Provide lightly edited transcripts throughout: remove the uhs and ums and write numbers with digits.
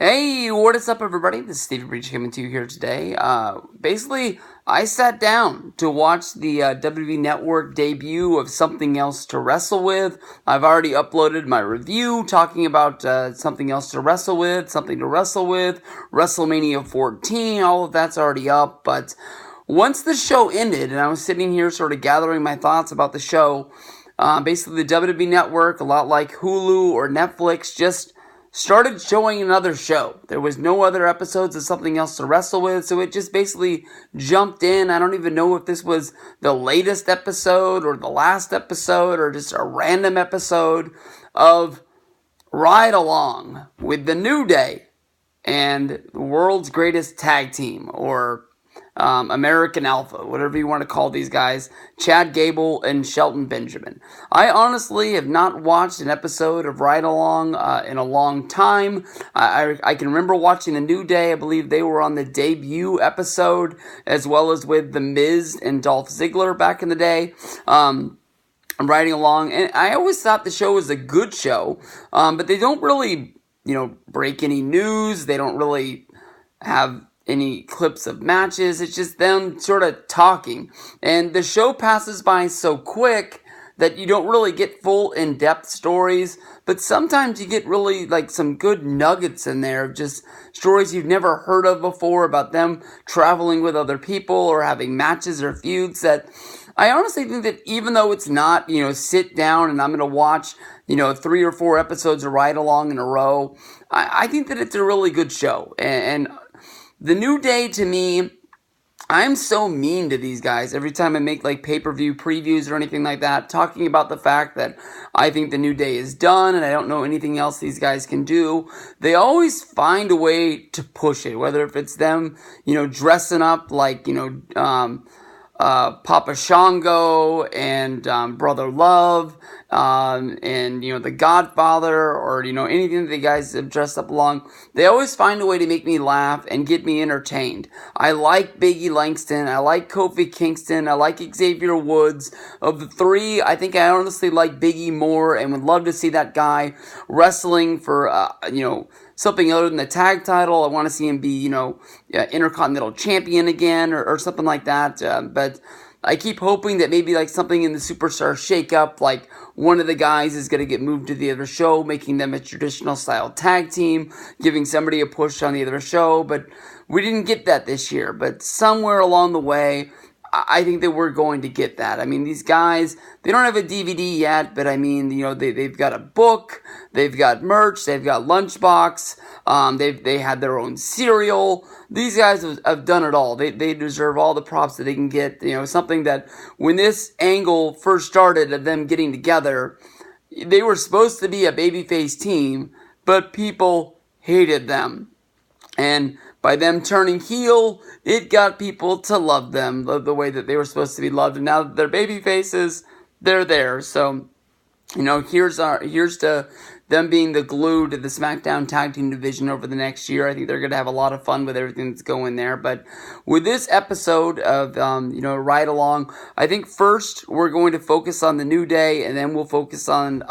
Hey, what is up, everybody? This is Stevie Breach coming to you here today. Basically, I sat down to watch the WWE Network debut of Something Else to Wrestle With. I've already uploaded my review talking about Something Else to Wrestle With, Something to Wrestle With, WrestleMania 14, all of that's already up. But once the show ended, and I was sitting here sort of gathering my thoughts about the show, basically the WWE Network, a lot like Hulu or Netflix, just started showing another show. There was no other episodes of Something Else to Wrestle With, so it just basically jumped in. I don't even know if this was the latest episode or the last episode or just a random episode of Ride Along with the New Day and the world's greatest tag team, or American Alpha, whatever you want to call these guys, Chad Gable and Shelton Benjamin. I honestly have not watched an episode of Ride Along in a long time. I can remember watching The New Day. I believe they were on the debut episode, as well as with The Miz and Dolph Ziggler back in the day. I'm riding along, and I always thought the show was a good show, but they don't really, break any news. They don't really have any clips of matches. It's just them sort of talking. And the show passes by so quick that you don't really get full in-depth stories, but sometimes you get really some good nuggets in there of just stories you've never heard of before about them traveling with other people or having matches or feuds that I honestly think that even though it's not, sit down and I'm going to watch, 3 or 4 episodes of Ride Along in a row, I think that it's a really good show. And The New Day, to me, I'm so mean to these guys every time I make pay-per-view previews or anything like that, talking about the fact that I think The New Day is done and I don't know anything else these guys can do. They always find a way to push it, whether if it's them, dressing up like, Papa Shango and Brother Love, and The Godfather, or anything that the guys have dressed up along. They always find a way to make me laugh and get me entertained. I like Biggie Langston, I like Kofi Kingston, I like Xavier Woods. Of the three, I think I honestly like Biggie more and would love to see that guy wrestling for something other than the tag title. I want to see him be, Intercontinental Champion again or something like that. But I keep hoping that maybe something in the Superstar shakeup, like one of the guys is going to get moved to the other show, making them a traditional style tag team, giving somebody a push on the other show. But we didn't get that this year. But somewhere along the way, I think that we're going to get that. I mean, these guys, they don't have a DVD yet, but I mean, they've got a book, they've got merch, they've got Lunchbox, they had their own cereal. These guys have done it all. They deserve all the props that they can get. Something that when this angle first started of them getting together, they were supposed to be a babyface team, but people hated them. And by them turning heel, it got people to love them the way that they were supposed to be loved. And now that they're baby faces, they're there. So, here's to them being the glue to the SmackDown Tag Team division over the next year. I think they're going to have a lot of fun with everything that's going there. But with this episode of, Ride Along, I think first we're going to focus on the New Day, and then we'll focus on,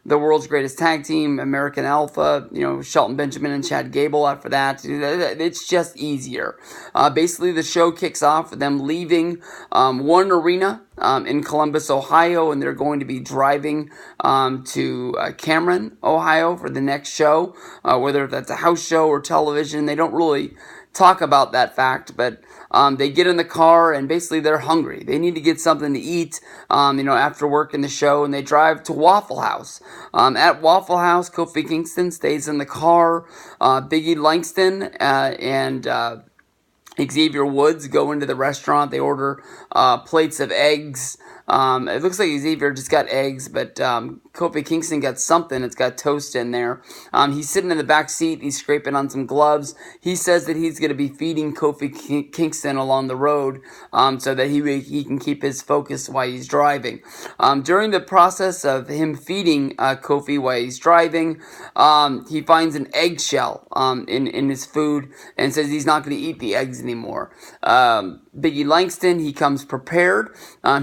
the world's greatest tag team, American Alpha, Shelton Benjamin and Chad Gable after that. It's just easier. Basically, the show kicks off with them leaving one arena in Columbus, Ohio, and they're going to be driving to Cameron, Ohio for the next show, whether that's a house show or television. They don't really talk about that fact, but they get in the car and basically they're hungry. They need to get something to eat, after work in the show, and they drive to Waffle House. At Waffle House, Kofi Kingston stays in the car. Biggie Langston and Xavier Woods go into the restaurant. They order plates of eggs. It looks like Xavier just got eggs, but Kofi Kingston got something. It's got toast in there. He's sitting in the back seat. He's scraping on some gloves. He says that he's going to be feeding Kofi Kingston along the road so that he can keep his focus while he's driving. During the process of him feeding Kofi while he's driving, he finds an eggshell in his food and says he's not going to eat the eggs anymore. Biggie Langston, he comes prepared.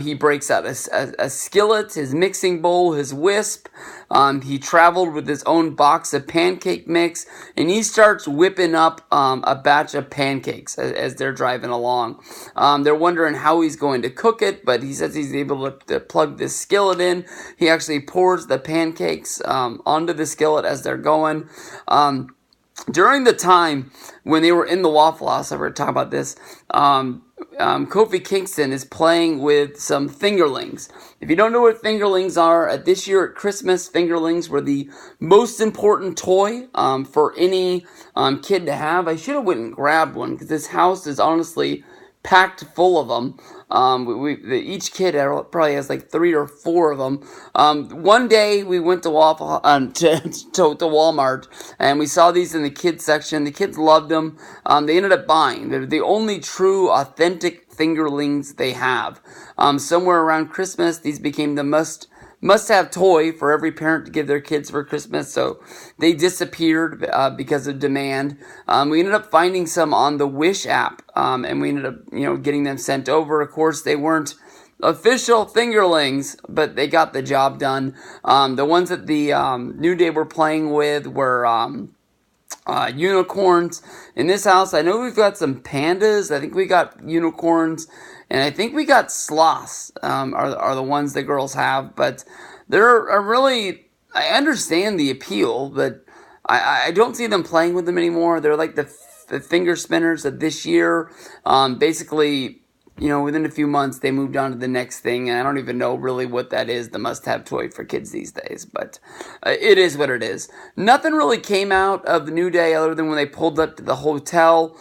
He breaks out a skillet, his mixing bowl, his whisk, crisp. He traveled with his own box of pancake mix, and he starts whipping up a batch of pancakes as they're driving along. They're wondering how he's going to cook it, but he says he's able to plug this skillet in. He actually pours the pancakes onto the skillet as they're going. During the time when they were in the Waffle House, I heard talk about this, Kofi Kingston is playing with some fingerlings. If you don't know what fingerlings are, this year at Christmas, fingerlings were the most important toy for any kid to have. I should have went and grabbed one because this house is honestly packed full of them. Each kid probably has like 3 or 4 of them. One day we went to Walmart and we saw these in the kids section. The kids loved them. They ended up buying. They're the only true, authentic fingerlings they have. Somewhere around Christmas, these became the must-have toy for every parent to give their kids for Christmas, so they disappeared because of demand. We ended up finding some on the Wish app, and we ended up, getting them sent over. Of course, they weren't official fingerlings, but they got the job done. The ones that the New Day were playing with were unicorns. In this house, I know we've got some pandas. I think we got unicorns. And I think we got sloths are the ones the girls have. But they're really, I understand the appeal, but I don't see them playing with them anymore. They're like the finger spinners of this year. Basically, within a few months, they moved on to the next thing. And I don't even know really what that is, the must-have toy for kids these days. But it is what it is. Nothing really came out of the New Day other than when they pulled up to the hotel.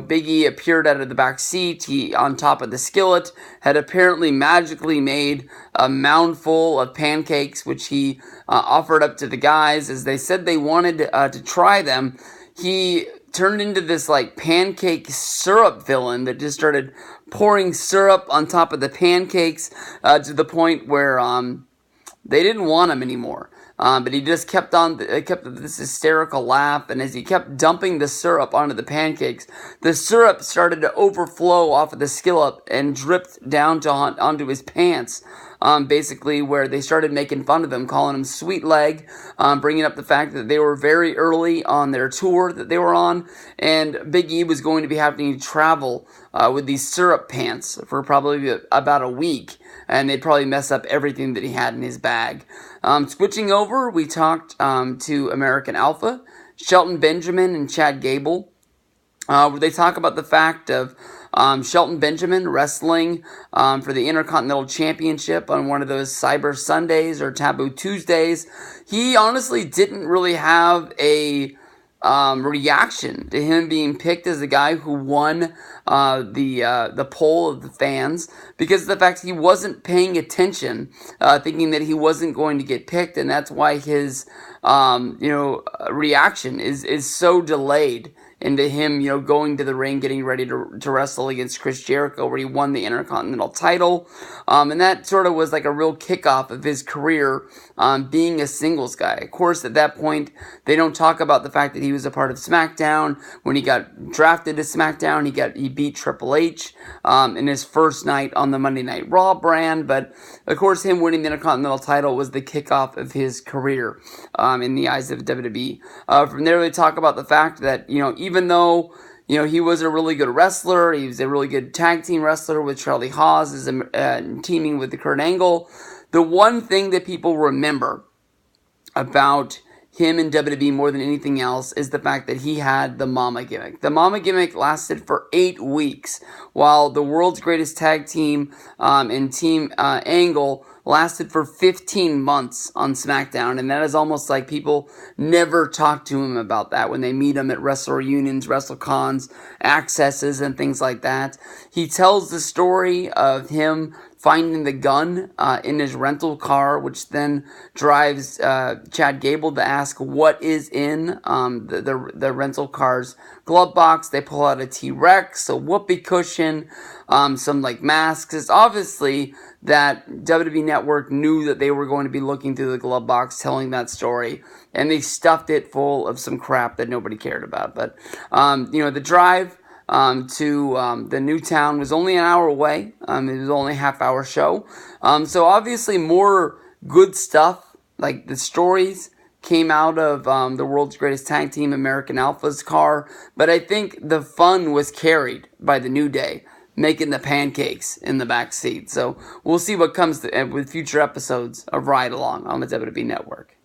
Big E appeared out of the back seat. He, on top of the skillet, had apparently magically made a moundful of pancakes, which he offered up to the guys as they said they wanted to try them. He turned into this like pancake syrup villain that just started pouring syrup on top of the pancakes to the point where they didn't want him anymore. But he just kept this hysterical laugh, and as he kept dumping the syrup onto the pancakes, the syrup started to overflow off of the skillet and dripped down onto his pants. Basically where they started making fun of him, calling him Sweet Leg, bringing up the fact that they were very early on their tour that they were on, and Big E was going to be having to travel with these syrup pants for probably about a week, and they'd probably mess up everything that he had in his bag. Switching over, we talked to American Alpha, Shelton Benjamin and Chad Gable, where they talk about the fact of Shelton Benjamin wrestling for the Intercontinental Championship on one of those Cyber Sundays or Taboo Tuesdays. He honestly didn't really have a reaction to him being picked as the guy who won the poll of the fans, because of the fact he wasn't paying attention, thinking that he wasn't going to get picked, and that's why his reaction is so delayed into him, going to the ring, getting ready to wrestle against Chris Jericho, where he won the Intercontinental title. And that sort of was like a real kickoff of his career, being a singles guy. Of course, at that point, they don't talk about the fact that he was a part of SmackDown. When he got drafted to SmackDown, he beat Triple H in his first night on the Monday Night Raw brand. But, of course, him winning the Intercontinental title was the kickoff of his career in the eyes of WWE. From there, they talk about the fact that, even though, he was a really good wrestler, he was a really good tag team wrestler with Charlie Haas teaming with the Kurt Angle, the one thing that people remember about him in WWE more than anything else is the fact that he had the Mama gimmick. The Mama gimmick lasted for 8 weeks, while the world's greatest tag team and Team Angle lasted for 15 months on SmackDown, and that is almost like people never talk to him about that when they meet him at wrestle reunions, WrestleCons, accesses, and things like that. He tells the story of him finding the gun in his rental car, which then drives Chad Gable to ask what is in the rental car's glove box. They pull out a T-Rex, a whoopee cushion, some like masks. It's obviously that WWE Network knew that they were going to be looking through the glove box, telling that story, and they stuffed it full of some crap that nobody cared about. But the drive to the new town was only an hour away. It was only a half-hour show. So obviously more good stuff, like the stories came out of the world's greatest tag team, American Alpha's car, but I think the fun was carried by the New Day, making the pancakes in the back seat. So we'll see what comes with future episodes of Ride Along on the WWE Network.